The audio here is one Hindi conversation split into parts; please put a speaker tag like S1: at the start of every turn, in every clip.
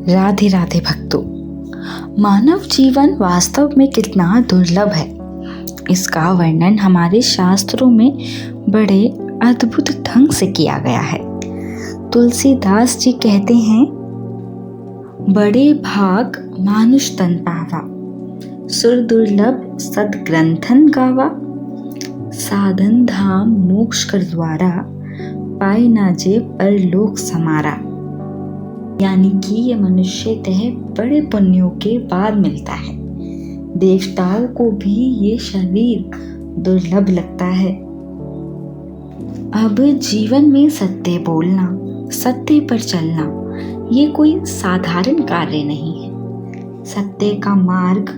S1: राधे राधे भक्तों। मानव जीवन वास्तव में कितना दुर्लभ है, इसका वर्णन हमारे शास्त्रों में बड़े अद्भुत ढंग से किया गया है। तुलसीदास जी कहते हैं, बड़े भाग मानुष तन पावा, सुर दुर्लभ सद्ग्रंथन गावा, साधन धाम मोक्ष कर द्वारा, पाए ना जे परलोक समारा। यानी कि ये मनुष्य देह बड़े पुण्यों के बाद मिलता है। देवताओं को भी ये शरीर दुर्लभ लगता है। अब जीवन में सत्य बोलना, सत्य पर चलना, ये कोई साधारण कार्य नहीं है। सत्य का मार्ग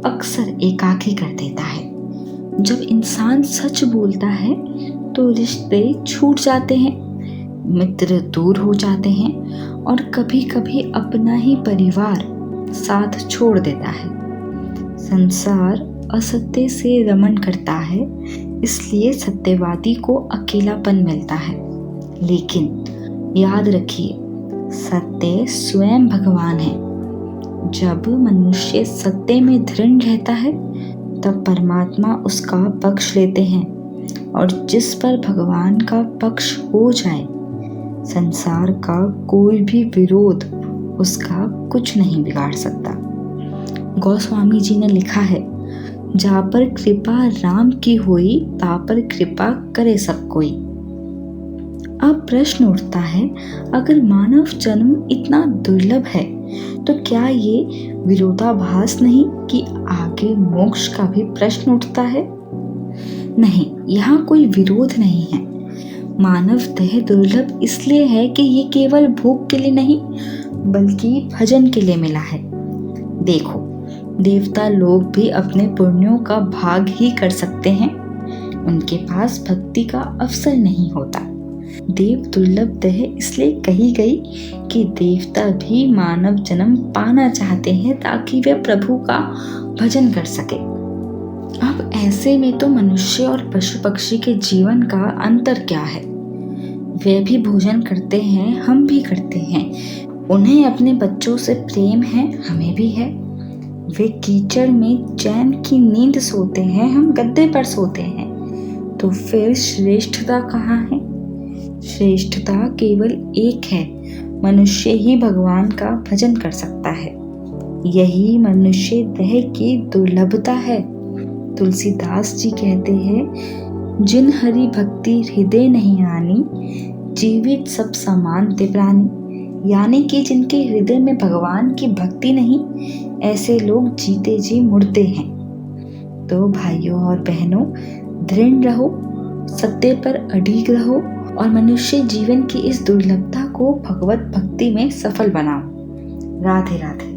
S1: अक्सर एकाकी कर देता है। जब इंसान सच बोलता है तो रिश्ते छूट जाते हैं, मित्र दूर हो जाते हैं और कभी कभी अपना ही परिवार साथ छोड़ देता है। संसार असत्य से रमण करता है, इसलिए सत्यवादी को अकेलापन मिलता है। लेकिन याद रखिए, सत्य स्वयं भगवान है। जब मनुष्य सत्य में दृढ़ रहता है तब परमात्मा उसका पक्ष लेते हैं, और जिस पर भगवान का पक्ष हो जाए, संसार का कोई भी विरोध उसका कुछ नहीं बिगाड़ सकता। गोस्वामी जी ने लिखा है, जा पर कृपा राम की होई, ता पर कृपा करे सब कोई। अब प्रश्न उठता है, अगर मानव जन्म इतना दुर्लभ है तो क्या ये विरोधाभास नहीं कि आगे मोक्ष का भी प्रश्न उठता है? नहीं, यहाँ कोई विरोध नहीं है। मानव देह दुर्लभ इसलिए है कि ये केवल भोग के लिए नहीं बल्कि भजन के लिए मिला है। देखो, देवता लोग भी अपने पुण्यों का भाग ही कर सकते हैं, उनके पास भक्ति का अवसर नहीं होता। देव दुर्लभ देह इसलिए कही गई कि देवता भी मानव जन्म पाना चाहते हैं ताकि वे प्रभु का भजन कर सके। अब ऐसे में तो मनुष्य और पशु पक्षी के जीवन का अंतर क्या है? वे भी भोजन करते हैं, हम भी करते हैं। उन्हें अपने बच्चों से प्रेम है, हमें भी है। वे कीचड़ में चैन की नींद सोते हैं, हम गद्दे पर सोते हैं। तो फिर श्रेष्ठता कहाँ है? श्रेष्ठता केवल एक है, मनुष्य ही भगवान का भजन कर सकता है। यही मनुष्य देह की दुर्लभता है। तुलसीदास जी कहते हैं, जिन हरि भक्ति हृदय नहीं आनी, जीवित सब समान ते प्राणी। यानी कि जिनके हृदय में भगवान की भक्ति नहीं, ऐसे लोग जीते जी मुर्दे हैं। तो भाइयों और बहनों, दृढ़ रहो, सत्य पर अडिग रहो और मनुष्य जीवन की इस दुर्लभता को भगवत भक्ति में सफल बनाओ। राधे राधे।